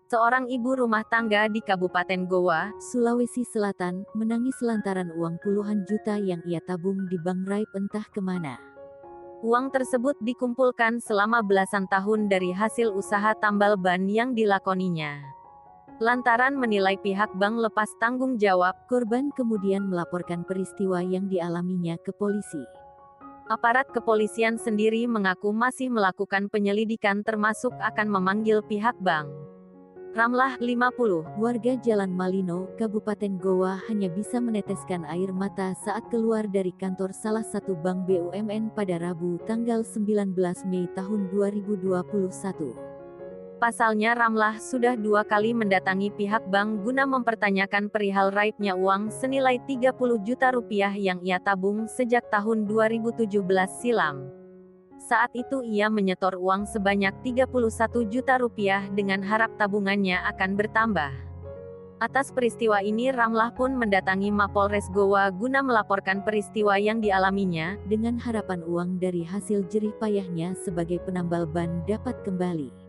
Seorang ibu rumah tangga di Kabupaten Goa, Sulawesi Selatan, menangis lantaran uang puluhan juta yang ia tabung di bank Raib entah kemana. uang tersebut dikumpulkan selama belasan tahun dari hasil usaha tambal ban yang dilakoninya. Lantaran menilai pihak bank lepas tanggung jawab, Korban kemudian melaporkan peristiwa yang dialaminya ke polisi. aparat kepolisian sendiri mengaku masih melakukan penyelidikan termasuk akan memanggil pihak bank. Ramlah, 50, Warga Jalan Malino, Kabupaten Goa hanya bisa meneteskan air mata saat keluar dari kantor salah satu bank BUMN pada Rabu tanggal 19 Mei tahun 2021. Pasalnya Ramlah sudah 2 kali mendatangi pihak bank guna mempertanyakan perihal raibnya uang senilai 30 juta rupiah yang ia tabung sejak tahun 2017 silam. Saat itu ia menyetor uang sebanyak 31 juta rupiah dengan harap tabungannya akan bertambah. Atas peristiwa ini Ramlah pun mendatangi Mapolres Goa guna melaporkan peristiwa yang dialaminya, dengan harapan uang dari hasil jerih payahnya sebagai penambal ban dapat kembali.